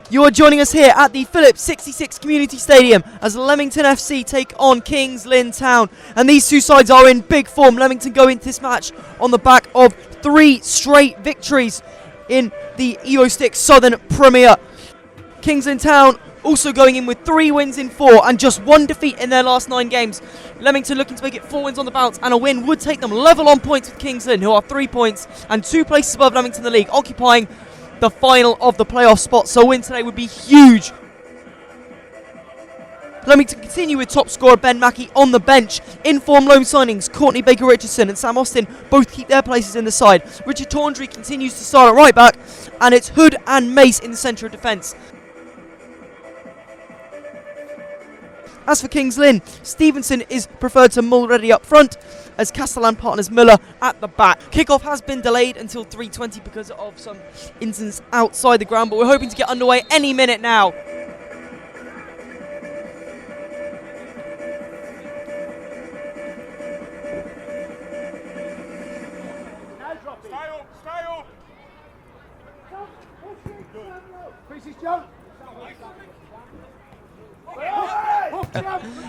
You are joining us here at the Phillips 66 Community Stadium as Leamington FC take on Kings Lynn Town. And these two sides are in big form. Leamington go into this match on the back of 3 straight victories in the Evo-Stik Southern Premier. Kings Lynn Town also going in with 3 wins in 4 and just 1 defeat in their last 9 games. Leamington looking to make it 4 wins on the bounce, and a win would take them level on points with Kings Lynn, who are 3 points and 2 places above Leamington in the league, occupying the final of the playoff spot. So a win today would be huge. Leamington continue with top scorer Ben Mackey on the bench. In-form loan signings Courtney Baker-Richardson and Sam Austin both keep their places in the side. Richard Tawndry continues to start at right back, and it's Hood and Mace in the centre of defence. As for Kings Lynn, Stevenson is preferred to Mulready up front, as Castellan partners Miller at the back. Kickoff has been delayed until 3:20 because of some incidents outside the ground, but we're hoping to get underway any minute now.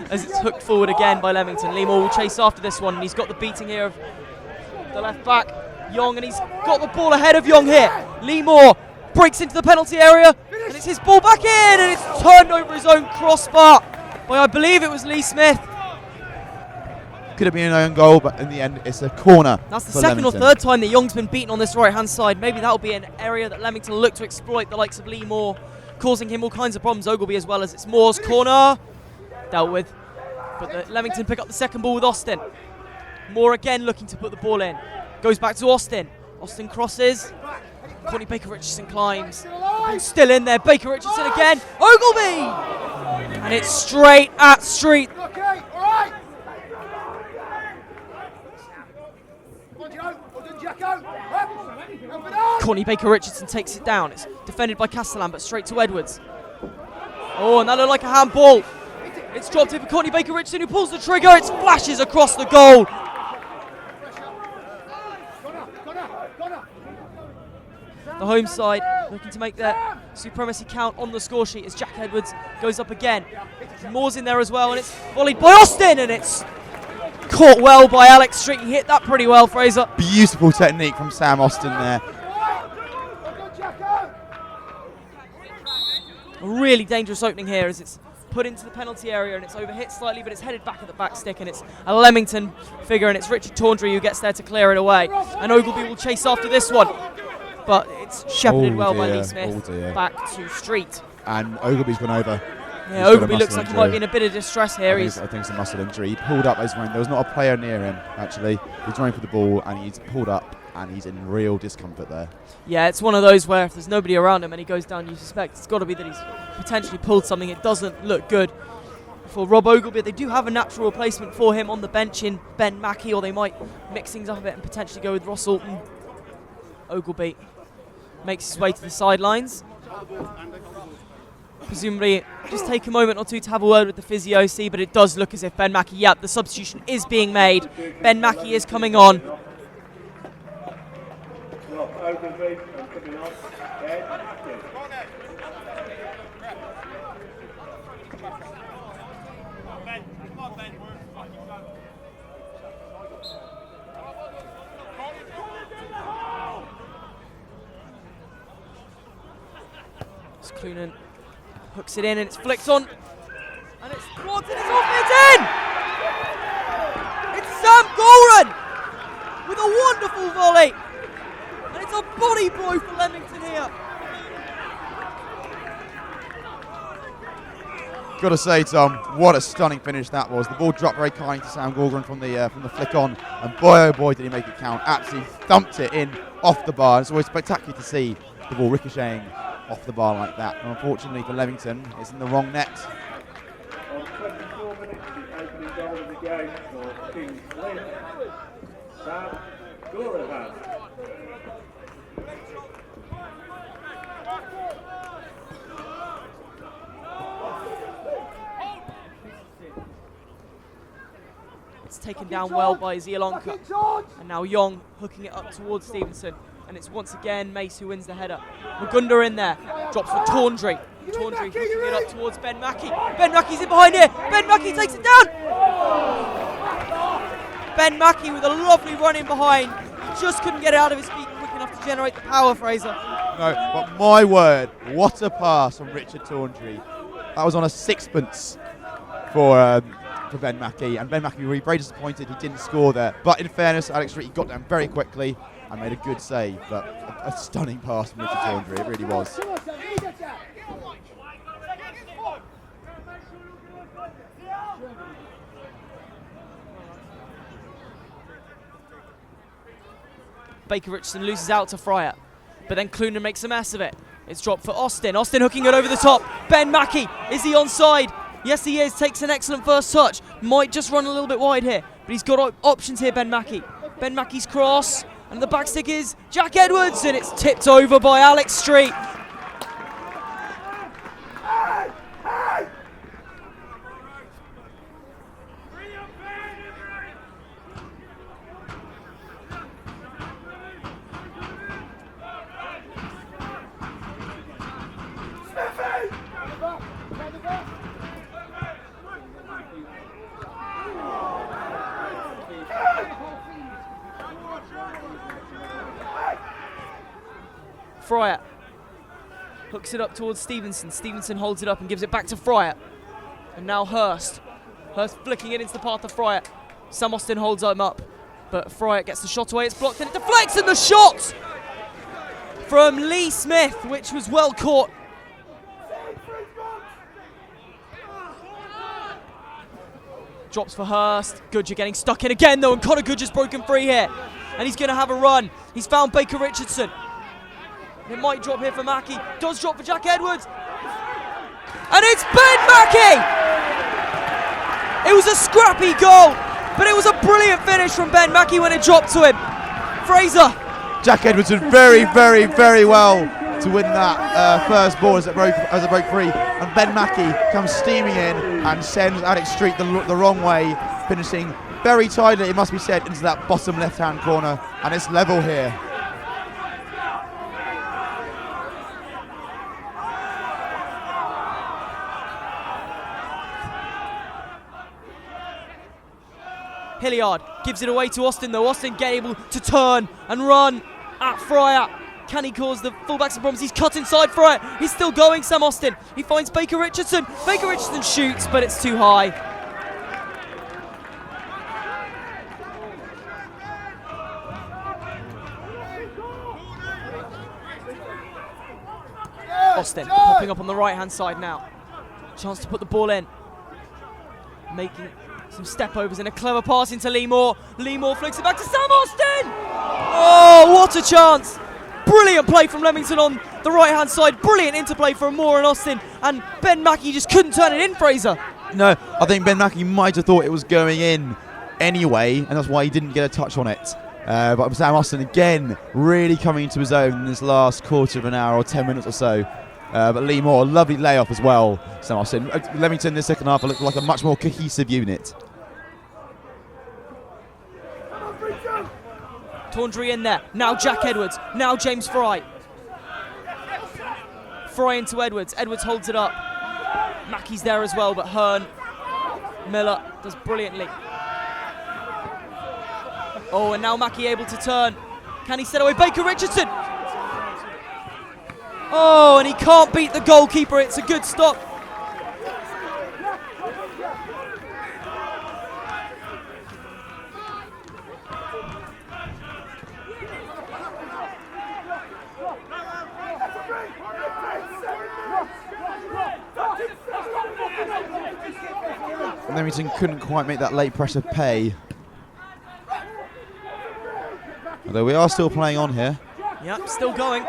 As it's hooked forward again by Leamington. Leemore will chase after this one, and he's got the beating here of the left back, Young, and he's got the ball ahead of Young here. Leemore breaks into the penalty area, and it's his ball back in, and it's turned over his own crossbar by, I believe it was Lee Smith. Could have been an own goal, but in the end it's a corner. That's the second or third time that Young's been beaten on this right hand side. Maybe that'll be an area that Leamington will look to exploit, the likes of Leemore, causing him all kinds of problems. Ogilvie as well, as it's Moore's corner. Dealt with, but Leamington pick up the second ball with Austin. Moore again looking to put the ball in. Goes back to Austin. Austin crosses. Courtney Baker-Richardson climbs. And still in there. Baker-Richardson again. Ogilvie! And it's straight at Street. Courtney Baker-Richardson takes it down. It's defended by Castellan, but straight to Edwards. Oh, and that looked like a handball. It's dropped in for Courtney Baker-Richardson, who pulls the trigger. It flashes across the goal. The home side looking to make their supremacy count on the score sheet as Jack Edwards goes up again. Moore's in there as well, and it's volleyed by Austin, and it's caught well by Alex Street. He hit that pretty well, Fraser. Beautiful technique from Sam Austin there. A really dangerous opening here as it's put into the penalty area, and it's overhit slightly, but it's headed back at the back stick, and it's a Leamington figure, and it's Richard Tawndry who gets there to clear it away. And Ogilvie will chase after this one, but it's shepherded well by Lee Smith back to Street. And Ogilvie's gone over. Yeah, Ogilvie looks like he might be in a bit of distress here. I think it's a muscle injury. He pulled up as when there was not a player near him, actually. He's running for the ball, and he's pulled up, and he's in real discomfort there. Yeah, it's one of those where if there's nobody around him and he goes down, you suspect it's got to be that he's potentially pulled something. It doesn't look good for Rob Ogilvie. They do have a natural replacement for him on the bench in Ben Mackey, or they might mix things up a bit and potentially go with Ross Alton. Ogilvie makes his way to the sidelines. Presumably just take a moment or two to have a word with the physio, see, but it does look as if Ben Mackey, the substitution is being made. Ben Mackey is coming on. Clunan hooks it in, and it's flicked on, and it's thwarted, it's off, it's in! It's Sam Goran with a wonderful volley, and it's a body blow for Leamington here. Got to say, Tom, what a stunning finish that was. The ball dropped very kindly to Sam Goran from the flick on, and boy oh boy did he make it count. Absolutely thumped it in off the bar. It's always spectacular to see the ball ricocheting off the bar like that. And unfortunately for Leamington, it's in the wrong net. On 24 minutes, the opening goal of the game for Kings Lynn. Sam Goran. It's taken down well by Zielonka. And now Young hooking it up towards Stevenson. And it's once again Mace who wins the header. Magunda in there, drops for Tawndry. Tawndry hooking it up towards Ben Mackey. Ben Mackey's in behind here. Ben Mackey takes it down. Ben Mackey with a lovely run in behind. Just couldn't get it out of his feet quick enough to generate the power, Fraser. No, but my word, what a pass from Richard Tawndry. That was on a sixpence for Ben Mackey, and Ben Mackey really very disappointed he didn't score there. But in fairness, Alex Street got down very quickly and made a good save, but a stunning pass from Richard Tawndry, it really was. Baker Richardson loses out to Fryer, but then Cluner makes a mess of it. It's dropped for Austin. Austin hooking it over the top. Ben Mackey, is he onside? Yes, he is. Takes an excellent first touch. Might just run a little bit wide here, but he's got options here, Ben Mackey. Ben Mackey's cross, and the back stick is Jack Edwards, and it's tipped over by Alex Street. Fryer hooks it up towards Stevenson. Stevenson holds it up and gives it back to Fryer. And now Hurst. Hurst flicking it into the path of Fryer. Sam Austin holds him up, but Fryer gets the shot away. It's blocked and it deflects, and the shot from Lee Smith, which was well caught. Drops for Hurst. Goodger getting stuck in again though, and Connor Goodger's broken free here. And he's going to have a run. He's found Baker Richardson. It might drop here for Mackey. Does drop for Jack Edwards. And it's Ben Mackey! It was a scrappy goal, but it was a brilliant finish from Ben Mackey when it dropped to him. Fraser. Jack Edwards did very, very, very well to win that first ball as it broke free. And Ben Mackey comes steaming in and sends Alex Street the wrong way, finishing very tidily, it must be said, into that bottom left-hand corner. And it's level here. Hilliard gives it away to Austin though. Austin able to turn and run at Fryer. Can he cause the fullbacks some problems? He's cut inside Fryer. He's still going, Sam Austin. He finds Baker Richardson. Baker Richardson shoots, but it's too high. Austin popping up on the right-hand side now. Chance to put the ball in. Making some step-overs and a clever pass into Lee Moore. Lee Moore flicks it back to Sam Austin! Oh, what a chance! Brilliant play from Leamington on the right-hand side. Brilliant interplay from Moore and Austin. And Ben Mackey just couldn't turn it in, Fraser. No, I think Ben Mackey might have thought it was going in anyway, and that's why he didn't get a touch on it. But Sam Austin, again, really coming into his own in this last quarter of an hour or 10 minutes or so. But Lee Moore, lovely layoff as well, Sam Austin. Leamington in the second half looked like a much more cohesive unit. Tawndry in there. Now Jack Edwards. Now James Fry. Fry into Edwards. Edwards holds it up. Mackey's there as well, but Hearn, Miller does brilliantly. Oh, and now Mackey able to turn. Can he set away Baker Richardson? Oh, and he can't beat the goalkeeper. It's a good stop. Leamington couldn't quite make that late pressure pay. Although we are still playing on here. Yep, still going.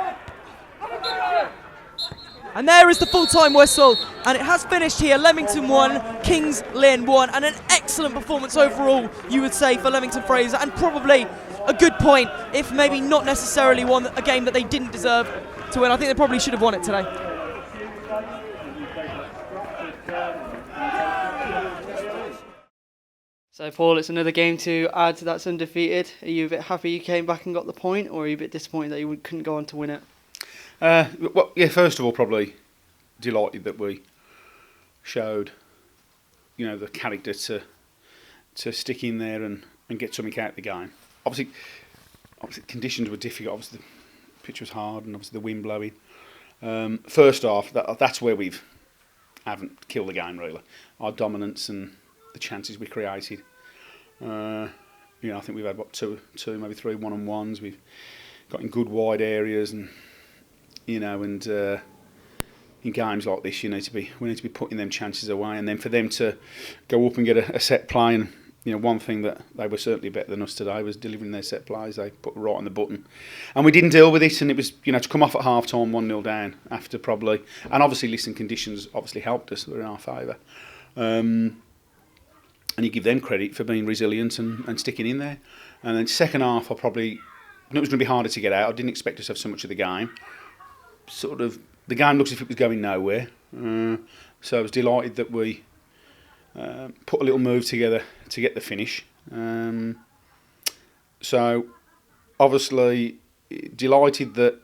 And there is the full-time whistle, and it has finished here. Leamington 1, Kings Lynn 1, and an excellent performance overall, you would say, for Leamington Fraser, and probably a good point, if maybe not necessarily a game that they didn't deserve to win. I think they probably should have won it today. So, Paul, it's another game to add to that's undefeated. Are you a bit happy you came back and got the point, or are you a bit disappointed that you couldn't go on to win it? Well, yeah, first of all, probably delighted that we showed, the character to stick in there and get something out of the game. Obviously, conditions were difficult. Obviously, the pitch was hard, and obviously the wind blowing. First half, that's where we haven't killed the game really. Our dominance and the chances we created. I think we've had two, maybe three one-on-ones. We've got in good wide areas, and in games like this, we need to be putting them chances away, and then for them to go up and get a set play. And one thing that they were certainly better than us today was delivering their set plays. They put right on the button, and we didn't deal with it. And it was to come off at half time 1-0 down after probably, and obviously conditions obviously helped us. They were in our favour. And you give them credit for being resilient and sticking in there. And then second half, I probably knew it was going to be harder to get out. I didn't expect us to have so much of the game. The game looks as if it was going nowhere. So I was delighted that we put a little move together to get the finish. So obviously delighted that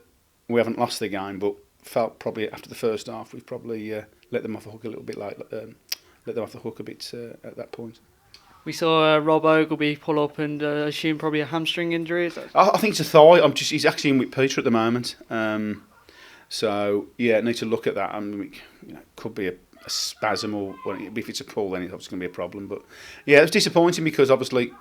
we haven't lost the game, but felt probably after the first half we've probably let them off the hook a little bit late. Let them off the hook a bit at that point. We saw Rob Ogilvie pull up and assume probably a hamstring injury. I think it's a thigh. He's actually in with Peter at the moment. So yeah, need to look at that. Could be a spasm, or if it's a pull, then it's obviously going to be a problem. But yeah, it was disappointing because obviously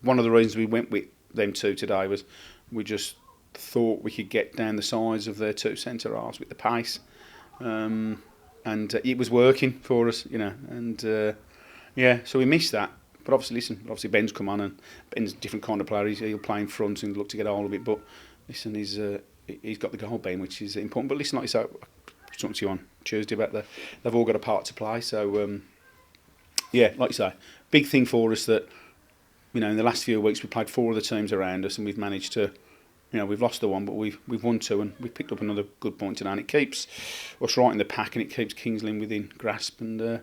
one of the reasons we went with them two today was we just thought we could get down the sides of their two centre halves with the pace. And it was working for us, and so we missed that. But obviously Ben's come on, and Ben's a different kind of player. He'll play in front and look to get hold of it. But listen, he's got the goal, Ben, which is important. But listen, like you said, I was talking to you on Tuesday about they've all got a part to play. So like you say, big thing for us that in the last few weeks we played 4 of the teams around us, and we've managed to. We've lost the one, but we've won 2, and we've picked up another good point today. And it keeps us right in the pack, and it keeps Kings Lynn within grasp. And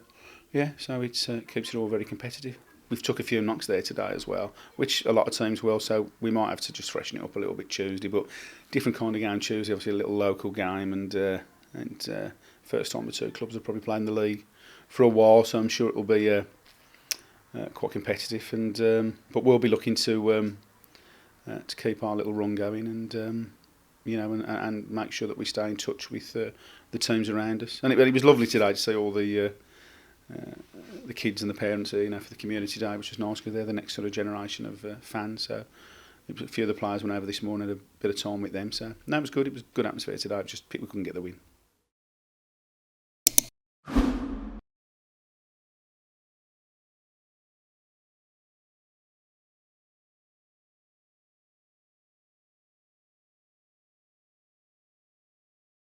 so it keeps it all very competitive. We've took a few knocks there today as well, which a lot of teams will. So we might have to just freshen it up a little bit Tuesday. But different kind of game Tuesday, obviously a little local game, and first time the two clubs have probably played in the league for a while. So I'm sure it will be quite competitive. And but we'll be looking to keep our little run going, and and make sure that we stay in touch with the teams around us. And it was lovely today to see all the kids and the parents for the community day, which was nice because they're the next sort of generation of fans. So a few of the players went over this morning, had a bit of time with them. So no, it was good. It was a good atmosphere today. Just we couldn't get the win.